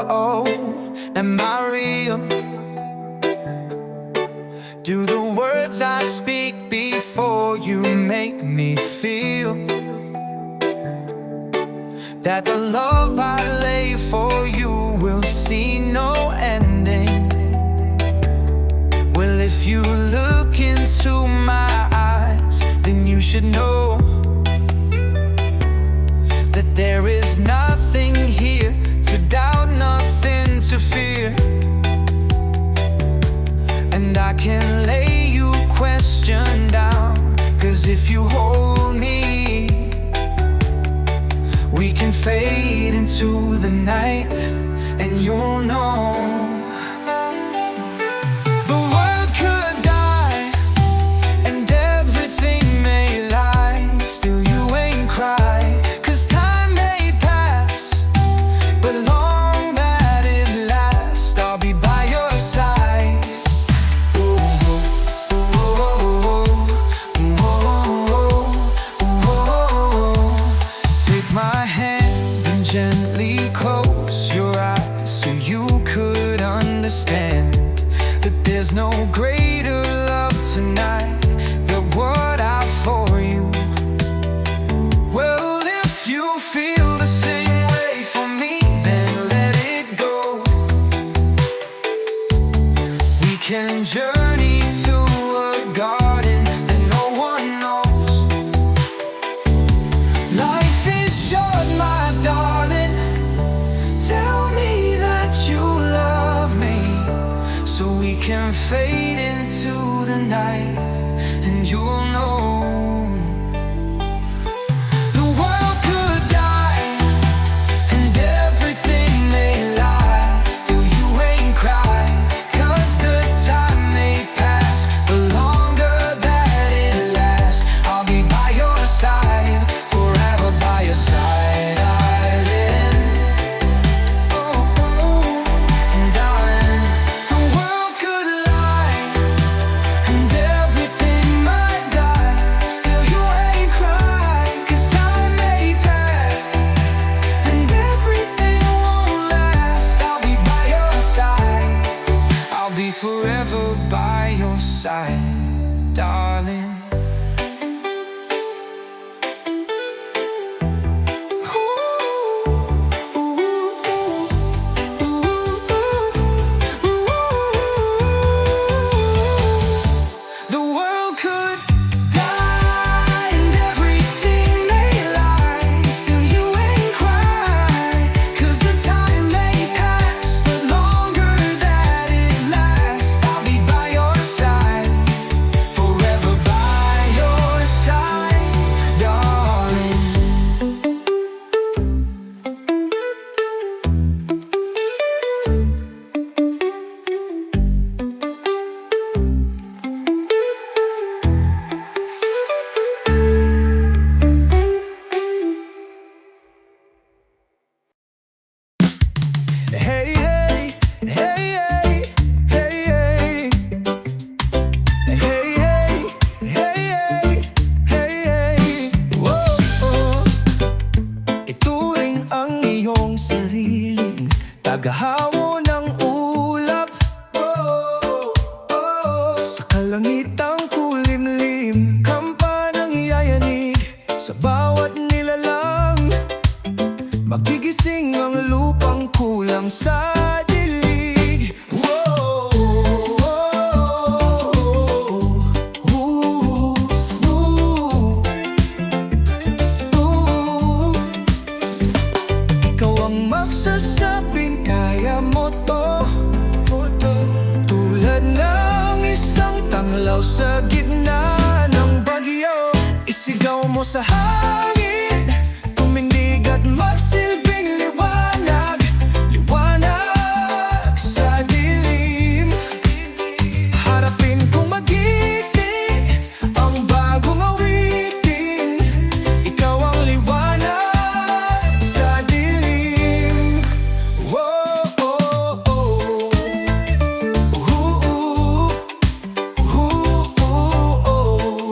am I real? Do the words I speak before you make me feel that the love I lay for you will see no ending? Well, if you look into my eyes, then you should know that there is nothing here to doubt, nothing to fear. And I can lay you question down, 'cause if you hold me, we can fade into the night, and you'll know. The world could die, and everything may lie, still you ain't cry. 'Cause time may pass, but long that it lasts, I'll be by your side. Take my hand and gently close your eyes, so you could understand that there's no greater love tonight than what I for you. Well, if you feel the same way for me, then let it go. We can journey to a garden that no one knows. Life is short, my darling. Tell me that you love me, so we can fade into the night, and you'll know. The world could die, and everything may lie, still you ain't cry. 'Cause the time may pass, but longer that it lasts, I'll be by your side, forever by your side, darling. Oh, darling. The world could lie, and everything might die, still you ain't cry. 'Cause time may pass, and everything won't last, I'll be by your side, I'll be forever by your side, darling. The world could die, and everything may lie, still you ain't cry. 'Cause the time may pass, but longer that it lasts, I'll be by your side, forever by your side, darling. Hey, hey, hey, hey, hey, hey. Hey, hey, hey, hey, hey, hey. Whoa. Ituring ang iyong sariling tagahawo ng ulap. Sa kalangitang kulimlim, kampanang yayanig sa bawat nilalang. Magigising ang lupang kulang sa dilig. Whoa, ikaw ang magsasabing kaya mo to, tulad ng isang tanglaw sa gitna ng bagyo. Isigaw mo sa hangin, tumindig at magsilbing liwanag, liwanag sa dilim. Harapin kong magiti ang bagong awitin, ikaw ang liwanag sa dilim. Whoa, oh, oh. Ooh, ooh, ooh, ooh.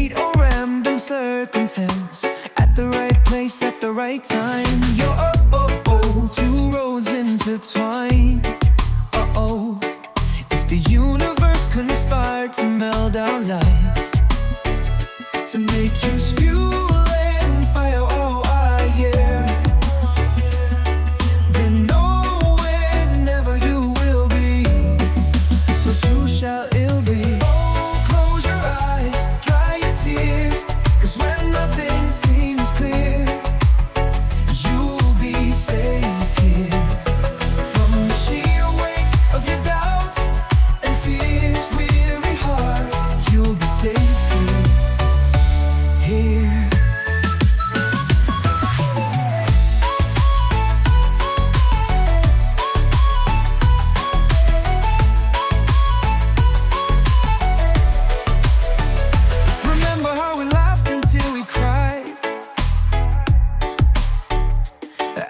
fate or random circumstance. At the right place at the right time. You're two roads intertwined. If the universe conspired to meld our lives, to make use fuel and fire, yeah, then know whenever you will be, so too shall it be. Oh, close your eyes, dry your tears, 'cause when nothing seems clear, you'll be safe here. From the sheer weight of your doubts and fears, weary heart, you'll be safe here. Remember how we laughed until we cried,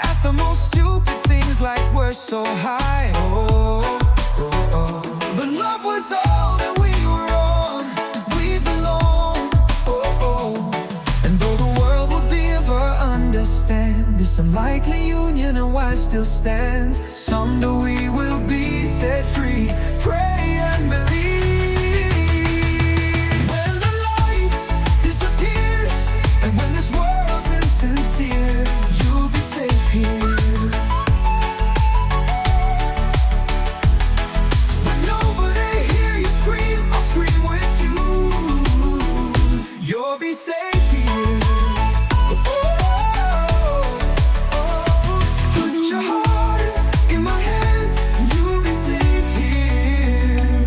at the most stupid things like we're so high. But love was all that we were on. We belong. And though the world would never understand this unlikely union and why it still stands, someday we will be set free. Pray and believe. When the light disappears and when this world's insincere, you'll be safe here. When nobody hear you scream, I'll scream with you. You'll be safe here. Put your heart in my hands, and you'll be safe here.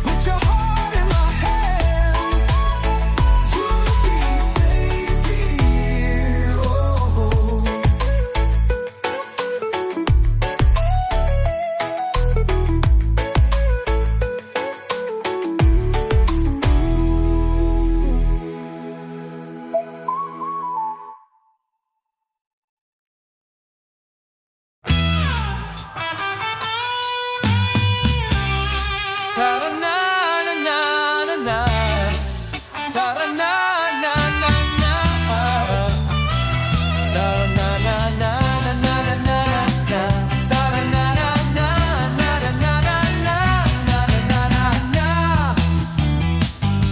Put your heart in my hand, you'll be safe here.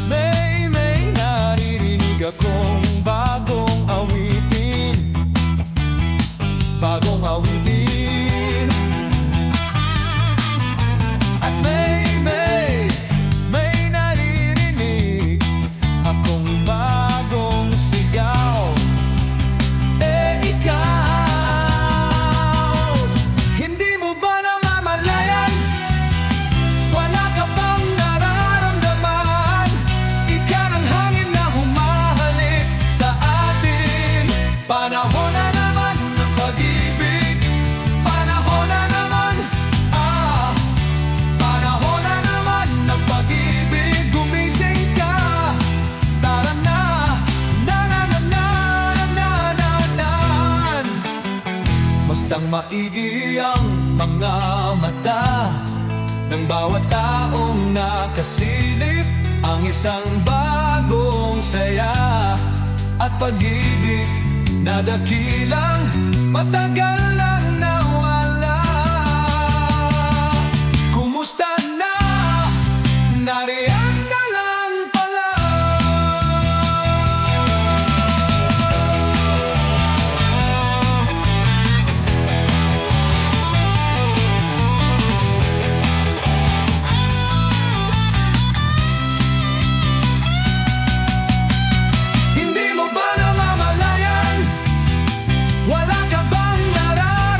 May naririnig akong bagong awitin. Bagong awitin. At may naririnig akong bagong sigaw. Ikaw, hindi mo ba namamalayan? Wala ka bang nararamdaman? Ika ng hangin na humahalik sa atin. Panahon na naman ng pag-ibig. Panahon na naman, panahon na naman ng pag-ibig. Gumising ka, tara na, na. Bastang maigi ang mga mata ng bawat taong nakasilip, ang isang bagong saya at pag-ibig na dakilang matagal nang nawala. Kumusta na? Nariyan ka lang pala. Hindi mo ba namamalayan? Wala ka bang nararamdaman?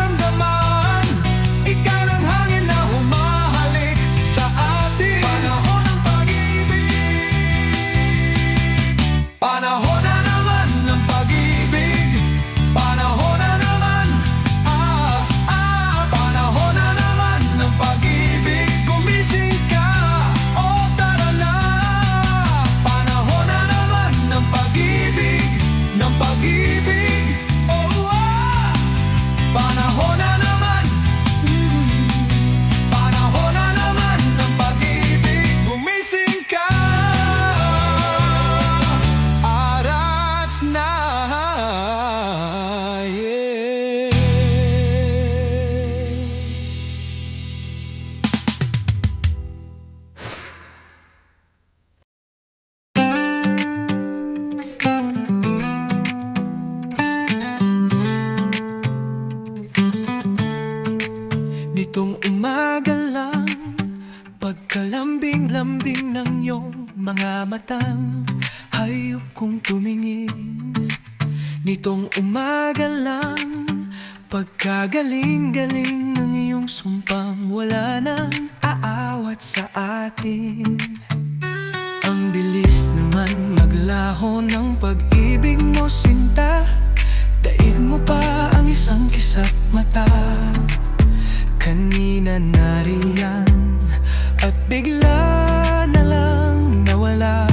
Pagkalambing-lambing ng iyong mga matang hayop kong tumingin nitong umaga lang. Pagkagaling-galing ng iyong sumpang wala nang aawat sa atin. Ang bilis naman maglaho ng pag-ibig mo, sinta. Daig mo pa ang isang kisap mata. Kanina nariyan at bigla na lang nawala.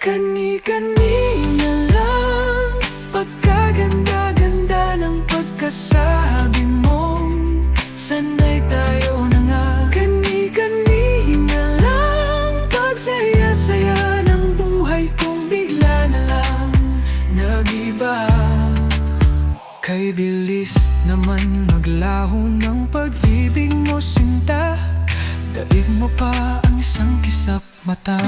Kani-kanina lang pagkaganda-ganda ng pagkasabi mo. Sanay tayo na nga. Kani-kanina lang pagsaya-saya ng buhay kong bigla na lang nag-iba. Kay bilis naman maglaho ng pag-ibig mo, sinta. Daig mo pa ang isang kisap mata.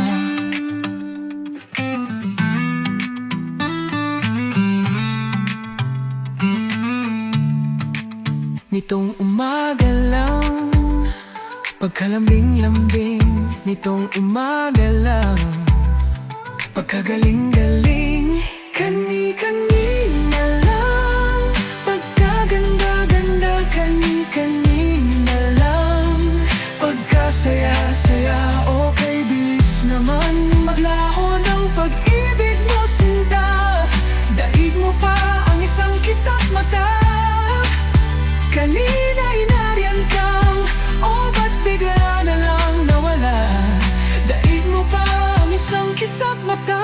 Nitong umaga lang, pagkalambing-lambing. Nitong umaga lang, pagkagaling-galing. Kani-kanina lang pagkaganda-ganda. Kani-kanina lang pagkasaya-saya. Okay, bilis naman maglaho ng pag-ibig mo, sinta. Daig mo pa ang isang kisap mata. Kanina inariyan kang, oh ba't bigla na lang nawala? Daig mo pa ang isang kisap mata.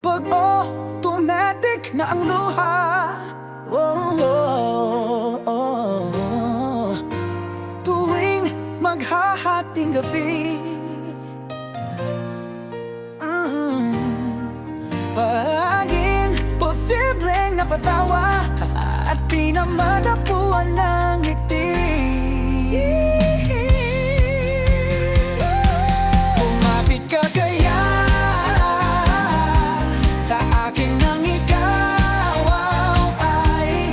Pag automatic na ang luha, tuwing maghahating gabi, palaging posibleng napatawa at pinamadapuan ng ngiti. Kumapit ka kaya sa akin nang ikaw ay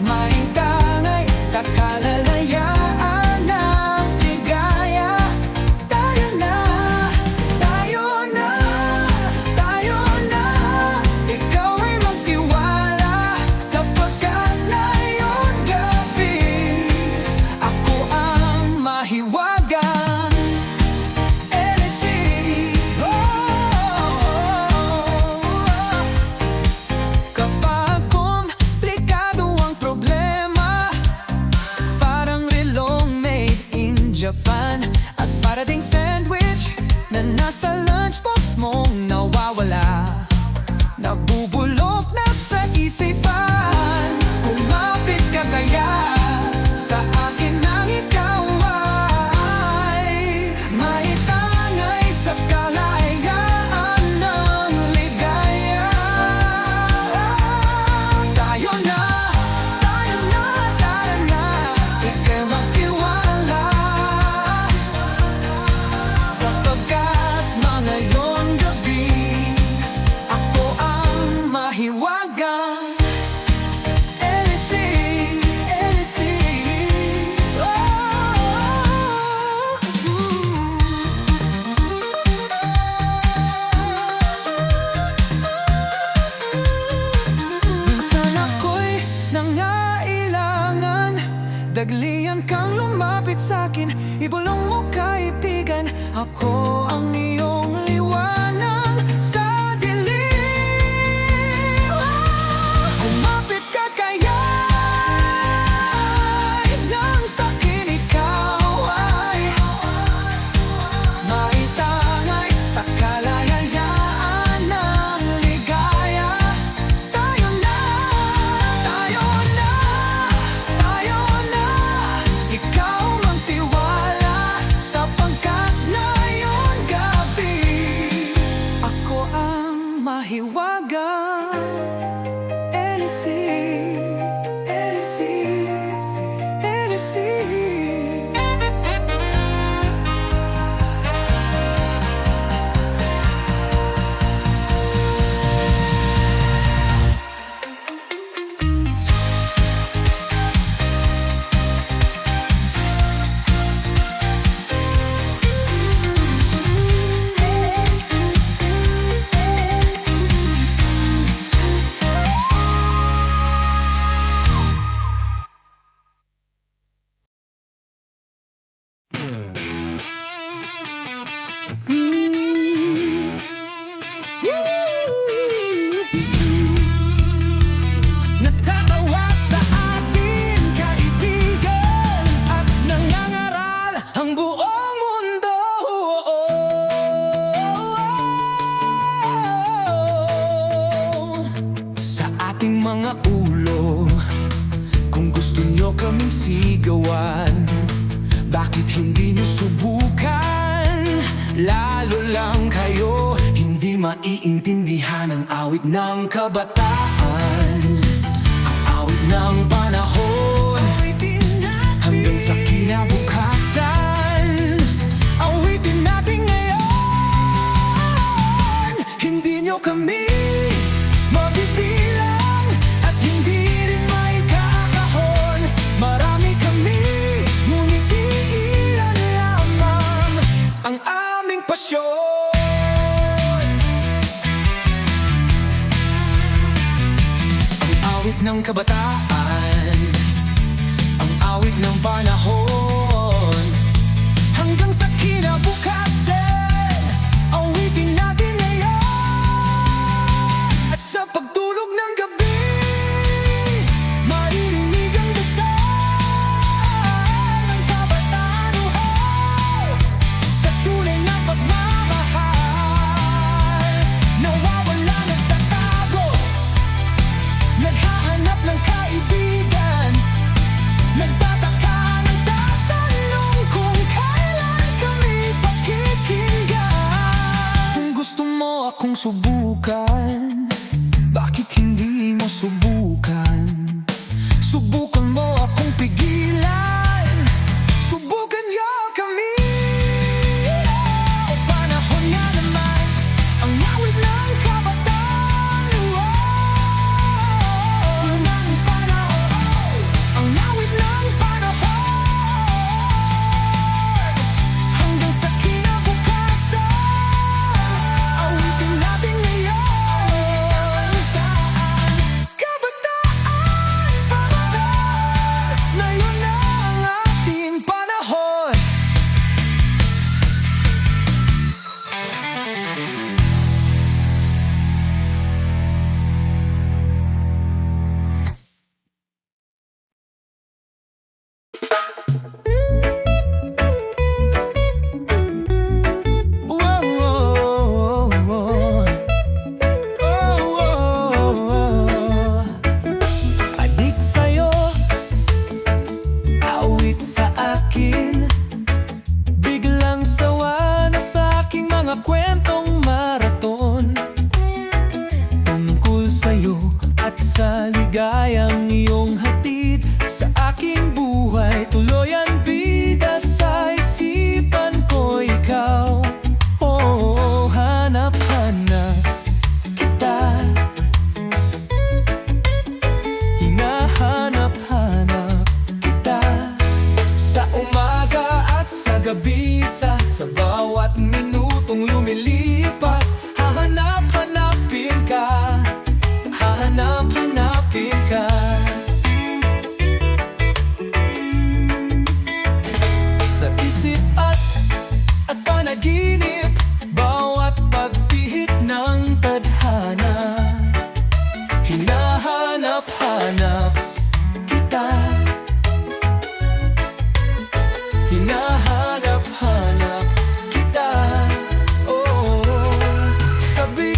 maitangay sa kalalayaan ng ligaya. Tayo na, tayo na, tayo na. Ikaw ay magtiwala sapagkat ngayong gabi ako ang mahiwagang Japan at para ding sandwich na nasa lunchbox mong nawawala. Nabubulok na sa isipan. Kumapit ka kaya sa akin nang ikaw ay maitangay sa kalayaan ng ligaya. Tayo na, tayo na, tayo na. Ikaw magtiwala sapagkat ngayong gabi ako ang mahiwagang minsan ako'y nangailangan daglian kang lumapit sa'kin. Ibulong mo kaibigan, ako ang iyong liwanag sa dilim. Kumapit ka kaya nang sa'kin ikaw ay maitangay sa kalayaan ng ligaya. Tayo na, tayo na, tayo sigawan. Bakit hindi nyo subukan? Lalo lang kayo hindi maiintindihan ang awit ng kabataan, ang awit ng panahon. Hanggang sa kinabukasan, awitin natin ngayon. Hindi nyo kami mabibilang at hindi rin maikakahon. Marami kami, ngunit iilan lamang ang aming pasyon. Ang awit ng kabataan, ang awit ng panahon. Hanggang sa kinabukasan, awitin natin ngayon. At sa pagtulog ng gabi, maririnig ang dasal ng kabataan. Sa tunay na pagmamahal, nawawala, nagtatago, naghahanap ng kaibigan. Nagtataka, nagtatanong kung kailan kami pakikinggan. Kung gusto mo akong subukan, bakit hindi mo subukan? Subukan mo akong pigilan, subukan niyo kami. O panahon nga naman, ang awit ng kabataan. Ng panahon, ang awit ng panahon. Hanggang sa kinabukasan, awitin natin ngayon. Kabataan, kabataan, ngayon na ang ating panahon. Adik sa'yo, awit sa akin. Biglang sawa na sa aking mga kwentong maraton. Tungkol sa'yo at sa ligayang iyong hatid sa aking buhay. Tuloy ang bida sa isipan ko, ikaw. Oh, hanap-hanap kita, hinahanap-hanap kita. Sa umaga at sa gabi, sa bawat minutong lumilipas, hahanap-hanapin ka, hahanap-hanapin ka. Sa isip at panaginip, bawat pagpihit ng tadhana, hinahanap-hanap kita, hinahanap-hanap kita. Oh, sabik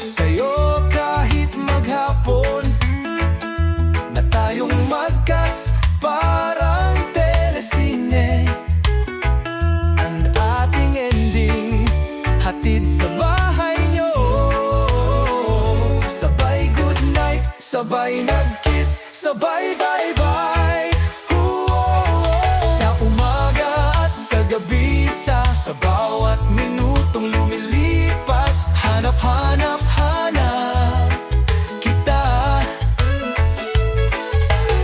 sa'yo kahit maghapon, na tayong magkas parang telesine. Ang ating ending, hatid sa bahay nyo. Sabay good night, sabay nag-kiss, sabay bye-bye. Sa umaga at sa gabi, sa bawat minutong lumilipas, hanap-hanap-hanap kita.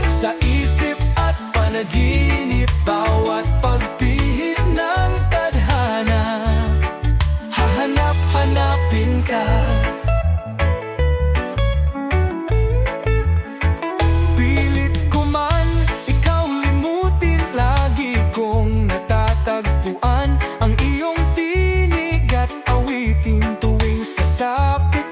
Sa isip at panaginip, bawat pagpihit ng tadhana, hahanap-hanapin ka. Pilit ko man ikaw limutin, lagi kong natatagpuan ang iyong tinig at awitin tuwing sasapit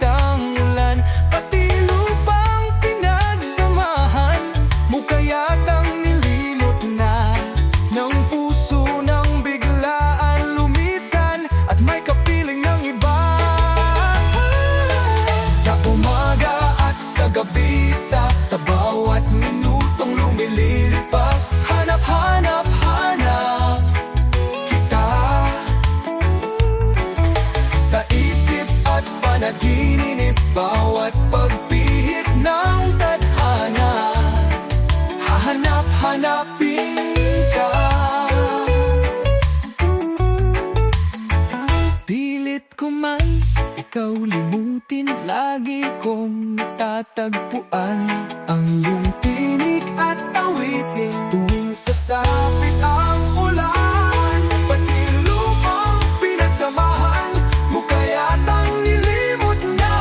kong matatagpuan ang iyong tinig at awitin tuwing sasapit ang ulan. Pati lupang pinagsamahan mo kayatang nilimot na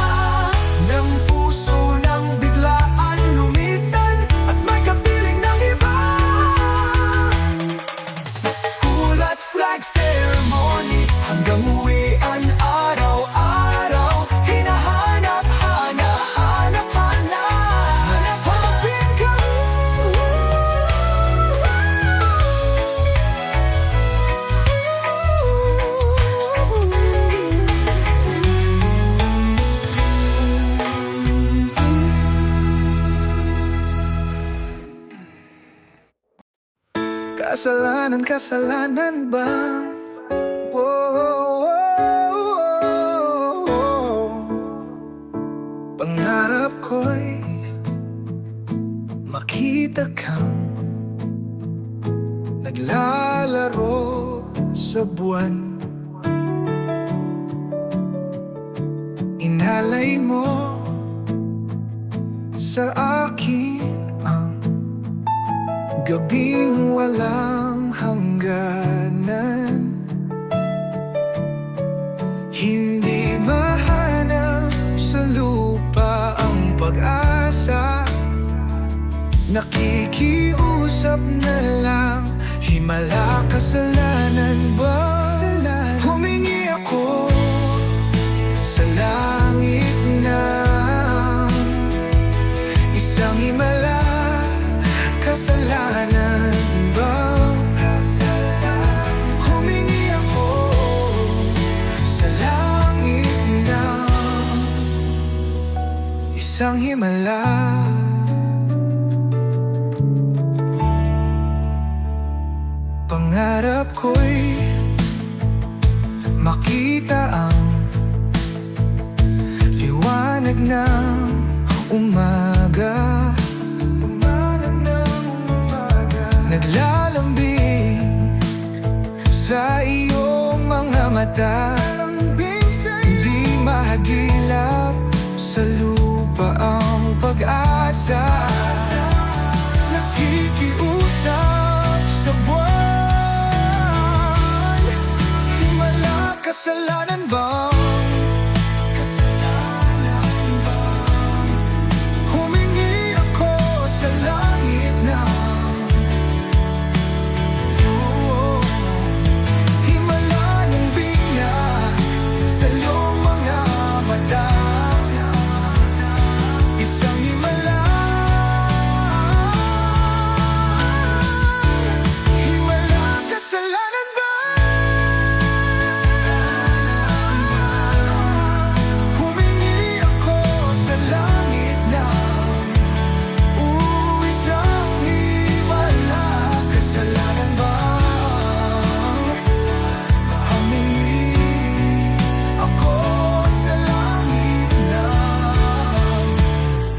ng puso ng biglaan lumisan at may kapiling ng iba. Sa school at flag ceremony hanggang uwian araw-araw hinahanap, hanap, hanapin ka. Kasalanan ba? Pangarap ko'y makita kang naglalaro sa buwan. Inalay mo sa akin ang gabing walang hangganan. Hindi mahanap sa lupa ang pag-asa. Nakikiusap na lang, himala, kasalanan ba? Humingi ako sa langit na isang himala. Kasalanan ba? Humingi ako sa langit na isang himala. Pangarap ko'y makita ang liwanag ng umaga. Naglalambing sa iyong mga mata, di mahagilap sa lupa ang pag-asa. Nakikiusap sa buwan, himala, kasalanan ba? Humingi ako sa langit na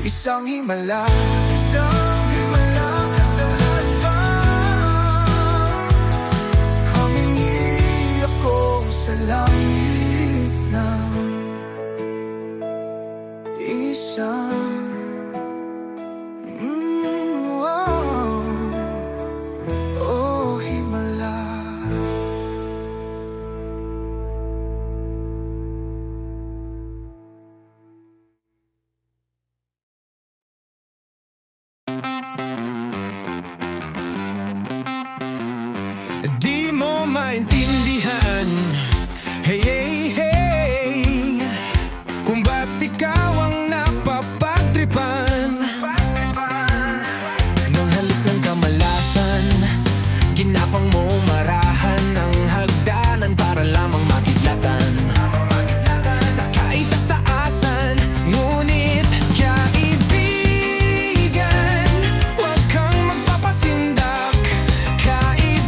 isang himala, kasalanan ba? Humingi ako sa langit na isang himala. Di mo maintindihan, hey, hey, hey, kung ba't ikaw ang napapagtripan ng halik ng kamalasan. Ginapang mo marahan ng hagdanan para lamang makidlatan sa kaitaas-taasan. Ngunit kaibigan, huwag kang magpapasindak. Kaibigan,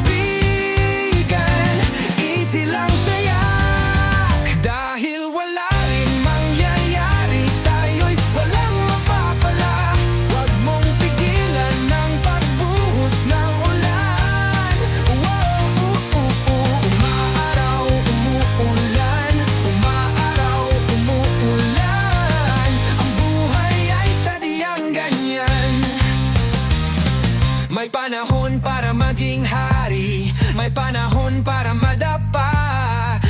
May panahon para maging hari, may panahon para madapa,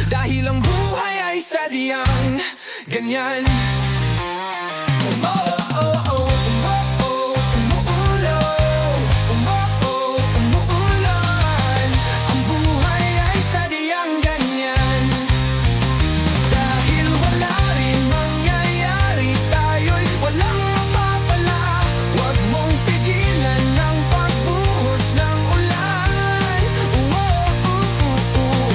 dahil ang buhay ay sadyang ganyan. Umuulan. Ang buhay ay sadyang ganyan. Dahil wala rin mangyayari, tayo'y walang mapapala. Huwag mong pigilan ang pagbuhos ng ulan.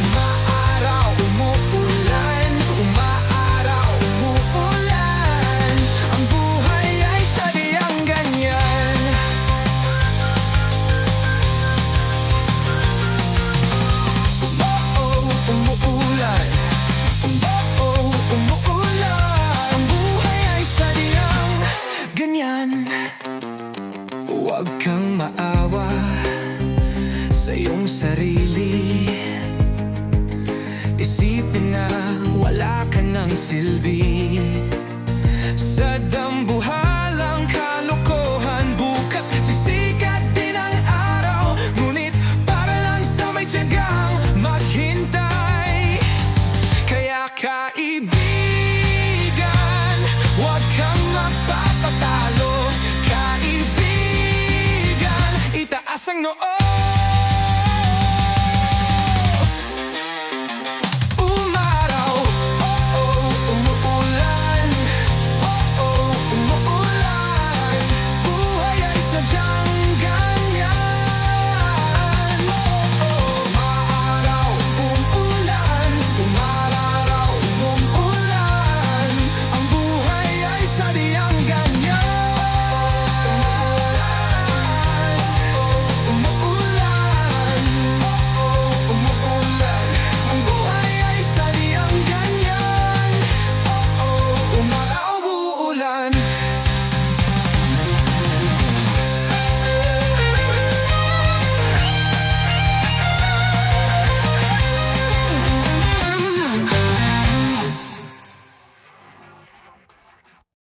Umaaraw, umuulan. Umaaraw, umuulan. Ang buhay ay sadyang ganyan. Umuulan. Umuulan. Ang buhay ay sadyang ganyan. Huwag kang maawa sa iyong sarili. Isipin na wala ka ng silbi. Sa dambuhalang kalokohan, bukas sisikat din ang araw. Ngunit para lang sa may tiyagang maghintay. Kaya kaibigan, huwag kang mapapatalo. Kaibigan, itaas ang noo.